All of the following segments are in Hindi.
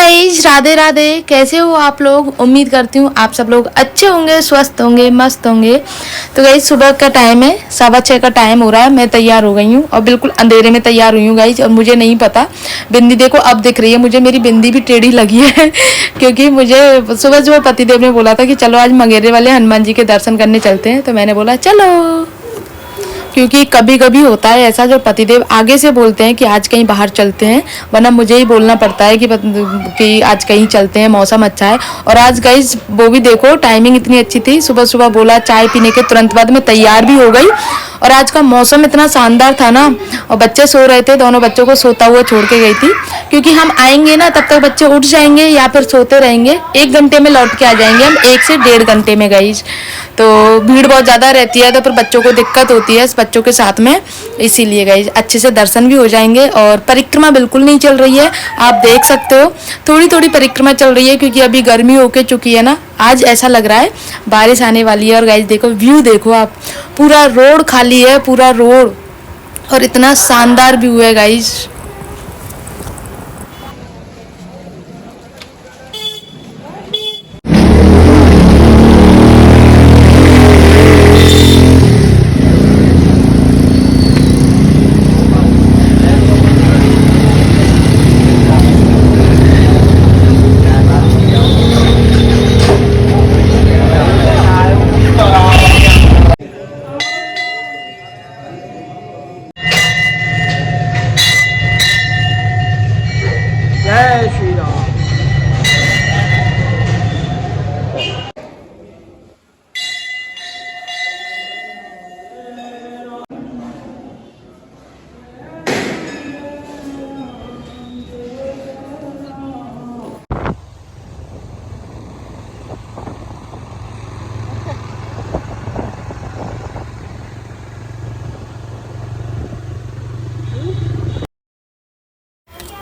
गाइज, राधे राधे। कैसे हो आप लोग? उम्मीद करती हूँ आप सब लोग अच्छे होंगे, स्वस्थ होंगे, मस्त होंगे। तो गाइज सुबह का टाइम है, 6:15 का टाइम हो रहा है। मैं तैयार हो गई हूँ और बिल्कुल अंधेरे में तैयार हुई हूँ गाइज। और मुझे नहीं पता, बिंदी देखो अब दिख रही है मुझे, मेरी बिंदी भी टेढ़ी लगी है क्योंकि मुझे सुबह सुबह पतिदेव ने बोला था कि चलो आज मंगेरे वाले हनुमान जी के दर्शन करने चलते हैं। तो मैंने बोला चलो, क्योंकि कभी कभी होता है ऐसा जो पतिदेव आगे से बोलते हैं कि आज कहीं बाहर चलते हैं, वरना मुझे ही बोलना पड़ता है कि आज कहीं चलते हैं, मौसम अच्छा है। और आज गाइस वो भी देखो, टाइमिंग इतनी अच्छी थी, सुबह सुबह बोला, चाय पीने के तुरंत बाद मैं तैयार भी हो गई। और आज का मौसम इतना शानदार था ना, और बच्चे सो रहे थे, दोनों बच्चों को सोता हुआ छोड़ के गई थी, क्योंकि हम आएंगे ना तब तक बच्चे उठ जाएंगे या फिर सोते रहेंगे। 1 घंटे में लौट के आ जाएंगे हम, 1 से 1.5 घंटे में गाइस। तो भीड़ बहुत ज़्यादा रहती है, तो फिर बच्चों को दिक्कत होती है बच्चों के साथ में, इसीलिए गाइस अच्छे से दर्शन भी हो जाएंगे। और परिक्रमा बिल्कुल नहीं चल रही है, आप देख सकते हो, थोड़ी थोड़ी परिक्रमा चल रही है, क्योंकि अभी गर्मी होके चुकी है ना। आज ऐसा लग रहा है बारिश आने वाली है। और गाइस देखो, व्यू देखो आप, पूरा रोड खाली है, पूरा रोड, और इतना शानदार व्यू है गाइस। जय श्री राम।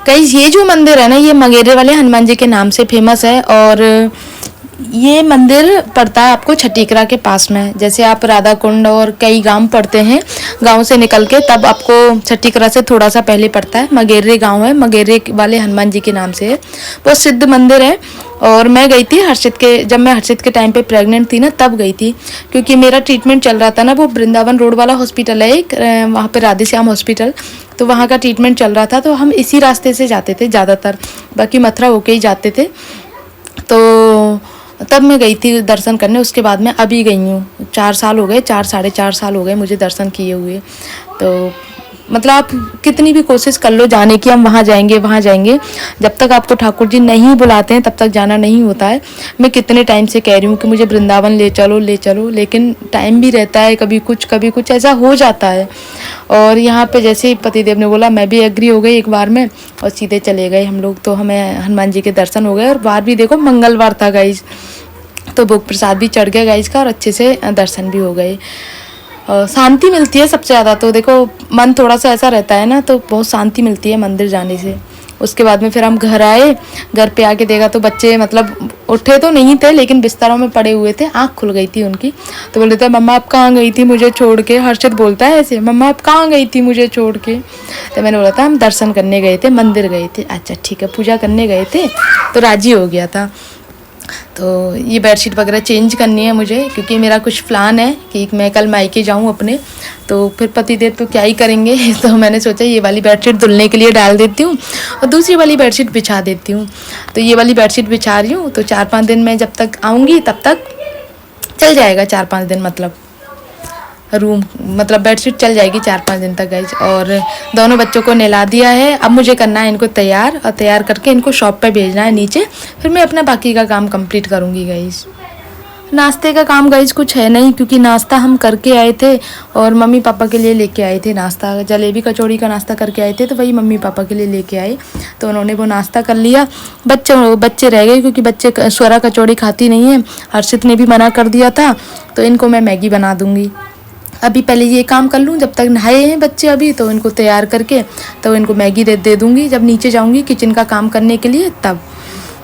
गाइस ये जो मंदिर है ना, ये मंगेरे वाले हनुमान जी के नाम से फेमस है। और ये मंदिर पड़ता है आपको छठीकरा के पास में। जैसे आप राधा कुंड और कई गांव पड़ते हैं, गांव से निकल के तब आपको छठीकरा से थोड़ा सा पहले पड़ता है, मंगेरे गांव है, मंगेरे वाले हनुमान जी के नाम से है। बहुत सिद्ध मंदिर है। और मैं गई थी हर्षित के, जब मैं हर्षित के टाइम पे प्रेग्नेंट थी ना, तब गई थी, क्योंकि मेरा ट्रीटमेंट चल रहा था ना, वो वृंदावन रोड वाला हॉस्पिटल है एक, वहाँ पे राधे श्याम हॉस्पिटल, तो वहाँ का ट्रीटमेंट चल रहा था। तो हम इसी रास्ते से जाते थे ज़्यादातर, बाकी मथुरा होके ही जाते थे। तो तब मैं गई थी दर्शन करने। उसके बाद मैं अभी गई हूँ, 4 साल हो गए, 4 साढ़े 4 साल हो गए मुझे दर्शन किए हुए। तो मतलब आप कितनी भी कोशिश कर लो जाने की, हम वहाँ जाएंगे वहाँ जाएंगे, जब तक आपको ठाकुर जी नहीं बुलाते हैं तब तक जाना नहीं होता है। मैं कितने टाइम से कह रही हूँ कि मुझे वृंदावन ले चलो ले चलो, लेकिन टाइम भी रहता है, कभी कुछ ऐसा हो जाता है। और यहाँ पे जैसे ही पतिदेव ने बोला, मैं भी एग्री हो गई एक बार में, और सीधे चले गए हम लोग। तो हमें हनुमान जी के दर्शन हो गए। और बार भी देखो मंगलवार था गाइज, तो भोग प्रसाद भी चढ़ गया गाइज का, और अच्छे से दर्शन भी हो गए। शांति मिलती है सबसे ज़्यादा, तो देखो मन थोड़ा सा ऐसा रहता है ना, तो बहुत शांति मिलती है मंदिर जाने से। उसके बाद में फिर हम घर आए, घर पे आके देखा तो बच्चे मतलब उठे तो नहीं थे, लेकिन बिस्तरों में पड़े हुए थे, आँख खुल गई थी उनकी। तो बोल रहे थे, मम्मा आप कहाँ गई थी मुझे छोड़ के? हर्षित बोलता है ऐसे, मम्मा आप कहाँ गई थी मुझे छोड़ के? तो मैंने बोला था हम दर्शन करने गए थे, मंदिर गए थे। अच्छा ठीक है, पूजा करने गए थे, तो राजी हो गया था। तो ये बेडशीट वगैरह चेंज करनी है मुझे, क्योंकि मेरा कुछ प्लान है कि मैं कल मायके जाऊँ अपने, तो फिर पतिदेव तो क्या ही करेंगे तो मैंने सोचा ये वाली बेडशीट धुलने के लिए डाल देती हूँ और दूसरी वाली बेडशीट बिछा देती हूँ। तो ये वाली बेडशीट बिछा रही हूँ, तो 4-5 दिन में जब तक आऊँगी तब तक चल जाएगा, 4-5 दिन मतलब रूम, मतलब बेडशीट चल जाएगी 4-5 दिन तक गाइज। और दोनों बच्चों को नहला दिया है, अब मुझे करना है इनको तैयार, और तैयार करके इनको शॉप पे भेजना है नीचे, फिर मैं अपना बाकी का काम कंप्लीट करूँगी गाइज। नाश्ते का काम गाइज कुछ है नहीं, क्योंकि नाश्ता हम करके आए थे और मम्मी पापा के लिए लेके आए थे नाश्ता, जलेबी कचौड़ी का नाश्ता करके आए थे, तो वही मम्मी पापा के लिए लेके आए, तो उन्होंने वो नाश्ता कर लिया। बच्चे रह गए, क्योंकि बच्चे स्वरा कचौड़ी खाती नहीं है, हर्षित ने भी मना कर दिया था, तो इनको मैं मैगी बना दूँगी। अभी पहले ये काम कर लूँ, जब तक नहाए हैं बच्चे अभी, तो इनको तैयार करके तो इनको मैगी दे दूँगी जब नीचे जाऊँगी किचन का काम करने के लिए तब।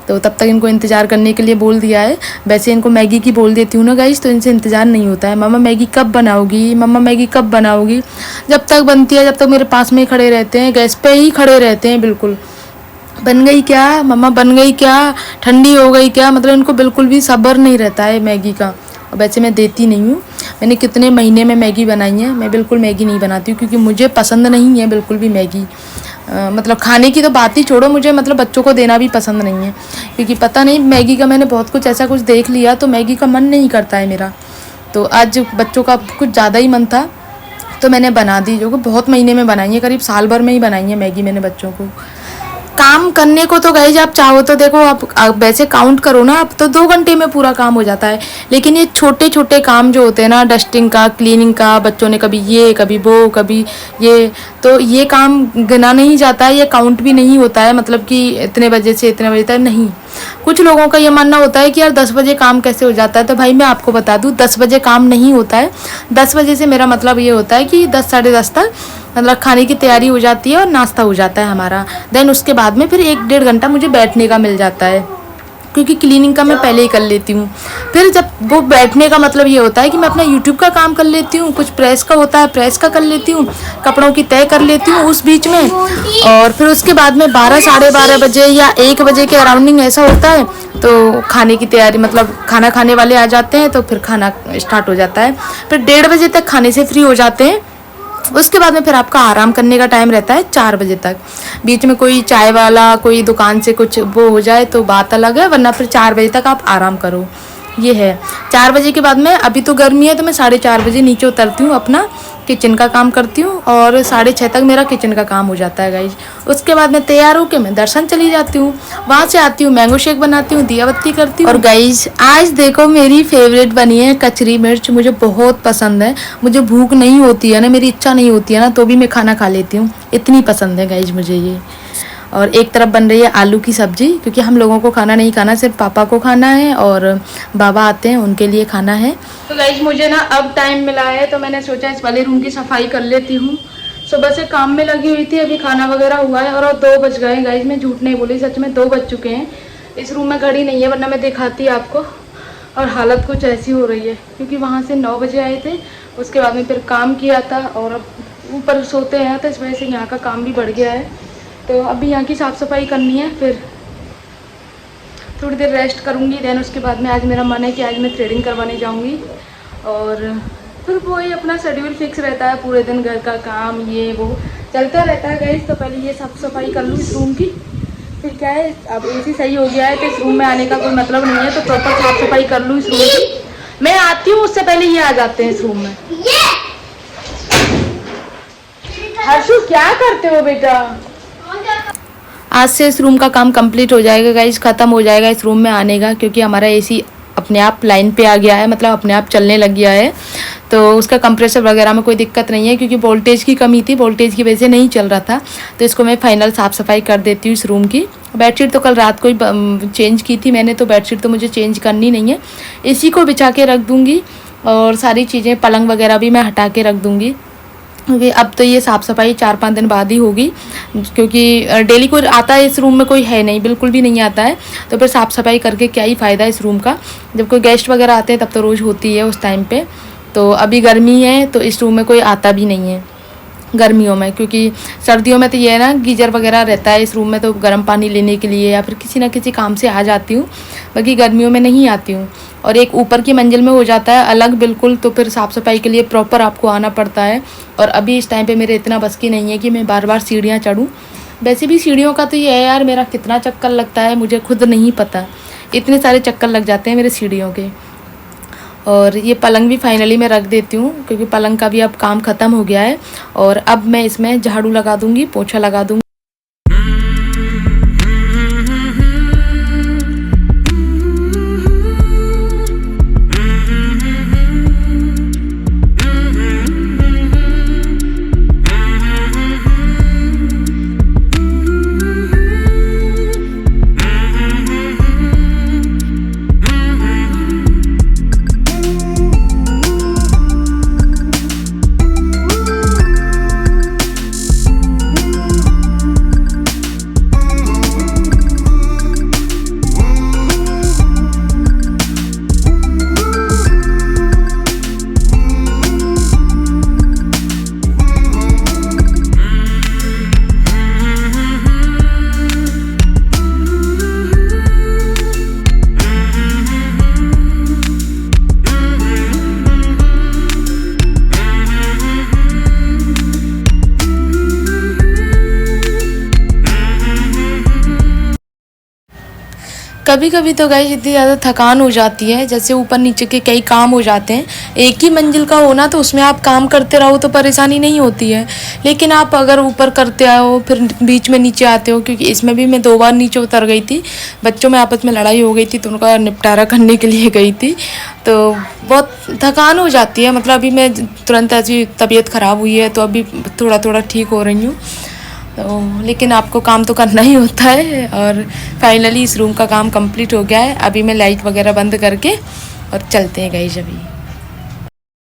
तो तब तक इनको इंतज़ार करने के लिए बोल दिया है। वैसे इनको मैगी की बोल देती हूँ ना गाइस, तो इनसे इंतज़ार नहीं होता है, मम्मा मैगी कब बनाओगी, मम्मा मैगी कब बनाओगी। जब तक बनती है, जब तक मेरे पास में ही खड़े रहते हैं, गैस पे ही खड़े रहते हैं बिल्कुल। बन गई क्या मम्मा, बन गई क्या, ठंडी हो गई क्या, मतलब इनको बिल्कुल भी सब्र नहीं रहता है मैगी का। और वैसे मैं देती नहीं हूँ। मैंने कितने महीने में मैगी बनाई है, मैं बिल्कुल मैगी नहीं बनाती हूँ क्योंकि मुझे पसंद नहीं है बिल्कुल भी मैगी। मतलब खाने की तो बात ही छोड़ो, मुझे मतलब बच्चों को देना भी पसंद नहीं है क्योंकि पता नहीं मैगी का मैंने बहुत कुछ ऐसा कुछ देख लिया तो मैगी का मन नहीं करता है मेरा। तो आज बच्चों का कुछ ज़्यादा ही मन था तो मैंने बना दी, जो कि बहुत महीने में बनाई है, करीब साल भर में ही बनाई है मैगी मैंने बच्चों को। काम करने को तो गाइज आप चाहो तो देखो, आप वैसे काउंट करो ना, आप तो 2 घंटे में पूरा काम हो जाता है। लेकिन ये छोटे छोटे काम जो होते हैं ना, डस्टिंग का, क्लीनिंग का, बच्चों ने कभी ये कभी वो कभी ये, तो ये काम गिना नहीं जाता है, ये काउंट भी नहीं होता है, मतलब कि इतने बजे से इतने बजे तक नहीं। कुछ लोगों का ये मानना होता है कि यार 10 बजे काम कैसे हो जाता है, तो भाई मैं आपको बता दूं 10 बजे काम नहीं होता है। 10 बजे से मेरा मतलब ये होता है कि 10 साढ़े 10 तक मतलब खाने की तैयारी हो जाती है और नाश्ता हो जाता है हमारा। देन उसके बाद में फिर 1 डेढ़ घंटा मुझे बैठने का मिल जाता है क्योंकि क्लीनिंग का मैं पहले ही कर लेती हूँ। फिर जब वो बैठने का मतलब ये होता है कि मैं अपना यूट्यूब का काम कर लेती हूँ, कुछ प्रेस का होता है प्रेस का कर लेती हूँ, कपड़ों की तय कर लेती हूँ उस बीच में। और फिर उसके बाद में 12 साढ़े 12 बजे या 1 बजे के अराउंडिंग ऐसा होता है तो खाने की तैयारी, मतलब खाना खाने वाले आ जाते हैं तो फिर खाना स्टार्ट हो जाता है। फिर 1:30 बजे तक खाने से फ्री हो जाते हैं। उसके बाद में फिर आपका आराम करने का टाइम रहता है 4 बजे तक। बीच में कोई चाय वाला कोई दुकान से कुछ वो हो जाए तो बात अलग है, वरना फिर 4 बजे तक आप आराम करो, ये है। 4 बजे के बाद में, अभी तो गर्मी है तो मैं 4:30 बजे नीचे उतरती हूँ, अपना किचन का काम करती हूँ और 6:30 तक मेरा किचन का काम हो जाता है गाइज। उसके बाद मैं तैयार होकर मैं दर्शन चली जाती हूँ, वहाँ से आती हूँ मैंगो शेक बनाती हूँ, दिया बत्ती करती हूँ। और गाइज आज देखो मेरी फेवरेट बनी है कचरी मिर्च, मुझे बहुत पसंद है। मुझे भूख नहीं होती है ना, मेरी इच्छा नहीं होती है ना, तो भी मैं खाना खा लेती हूँ, इतनी पसंद है गाइज मुझे ये। और एक तरफ बन रही है आलू की सब्जी, क्योंकि हम लोगों को खाना नहीं खाना, सिर्फ पापा को खाना है और बाबा आते हैं उनके लिए खाना है। तो गाइज मुझे ना अब टाइम मिला है तो मैंने सोचा इस वाले रूम की सफाई कर लेती हूँ। सुबह से काम में लगी हुई थी, अभी खाना वगैरह हुआ है और 2 बज गए गाइज, मैं झूठ नहीं बोली, सच में 2 बज चुके हैं। इस रूम में घड़ी नहीं है वरना मैं दिखाती आपको। और हालत कुछ ऐसी हो रही है क्योंकि वहाँ से 9 बजे आए थे, उसके बाद में फिर काम किया था और अब ऊपर सोते हैं तो इस वजह से यहाँ का काम भी बढ़ गया है। तो अभी यहाँ की साफ़ सफाई करनी है, फिर थोड़ी देर रेस्ट करूँगी। देन उसके बाद में आज मेरा मन है कि आज मैं थ्रेडिंग करवाने जाऊँगी और फिर वही अपना शेड्यूल फिक्स रहता है, पूरे दिन घर का काम ये वो चलता रहता है गाइस। तो पहले ये साफ़ सफाई कर लूँ इस रूम की, फिर क्या है अब एसी सही हो गया है तो इस रूम में आने का कोई मतलब नहीं है, तो प्रॉपर साफ़ सफाई कर लूँ इस रूम की। मैं आती हूँ उससे पहले ये आ जाते हैं इस रूम में। हर्षु क्या करते हो बेटा? आज से इस रूम का काम कंप्लीट हो जाएगा गाइस, ख़त्म हो जाएगा इस रूम में आने का, क्योंकि हमारा एसी अपने आप लाइन पे आ गया है, मतलब अपने आप चलने लग गया है। तो उसका कंप्रेसर वगैरह में कोई दिक्कत नहीं है क्योंकि वोल्टेज की कमी थी, वोल्टेज की वजह से नहीं चल रहा था। तो इसको मैं फाइनल साफ़ सफाई कर देती हूँ इस रूम की। बेडशीट तो कल रात को ही चेंज की थी मैंने, तो बेडशीट तो मुझे चेंज करनी नहीं है, इसी को बिछा के रख दूँगी और सारी चीज़ें पलंग वगैरह भी मैं हटा के रख दूँगी, क्योंकि अब तो ये साफ़ सफाई 4-5 दिन बाद ही होगी, क्योंकि डेली कोई आता है इस रूम में, कोई है नहीं, बिल्कुल भी नहीं आता है। तो फिर साफ़ सफाई करके क्या ही फ़ायदा इस रूम का, जब कोई गेस्ट वगैरह आते हैं तब तो रोज़ होती है उस टाइम पे। तो अभी गर्मी है तो इस रूम में कोई आता भी नहीं है गर्मियों में, क्योंकि सर्दियों में तो ये है ना गीजर वगैरह रहता है इस रूम में, तो गर्म पानी लेने के लिए या फिर किसी ना किसी काम से आ जाती हूँ, बाकी गर्मियों में नहीं आती हूँ। और एक ऊपर की मंजिल में हो जाता है अलग बिल्कुल, तो फिर साफ़ सफाई के लिए प्रॉपर आपको आना पड़ता है। और अभी इस टाइम पे मेरे इतना बस की नहीं है कि मैं बार बार सीढ़ियाँ चढ़ूँ। वैसे भी सीढ़ियों का तो ये है यार, मेरा कितना चक्कर लगता है मुझे खुद नहीं पता, इतने सारे चक्कर लग जाते हैं मेरे सीढ़ियों के। और ये पलंग भी फाइनली मैं रख देती हूँ क्योंकि पलंग का भी अब काम ख़त्म हो गया है। और अब मैं इसमें झाड़ू लगा दूँगी, पोछा लगा दूँगी। कभी कभी तो गाइस इतनी ज़्यादा थकान हो जाती है, जैसे ऊपर नीचे के कई काम हो जाते हैं। एक ही मंजिल का होना तो उसमें आप काम करते रहो तो परेशानी नहीं होती है, लेकिन आप अगर ऊपर करते आओ फिर बीच में नीचे आते हो, क्योंकि इसमें भी मैं 2 बार नीचे उतर गई थी। बच्चों में आपस में लड़ाई हो गई थी तो उनका निपटारा करने के लिए गई थी, तो बहुत थकान हो जाती है। मतलब अभी मैं तुरंत ऐसी तबीयत ख़राब हुई है तो अभी थोड़ा थोड़ा ठीक हो रही हूँ, तो लेकिन आपको काम तो करना ही होता है। और फाइनली इस रूम का काम कंप्लीट हो गया है। अभी मैं लाइट वगैरह बंद करके और चलते हैं गाइस अभी।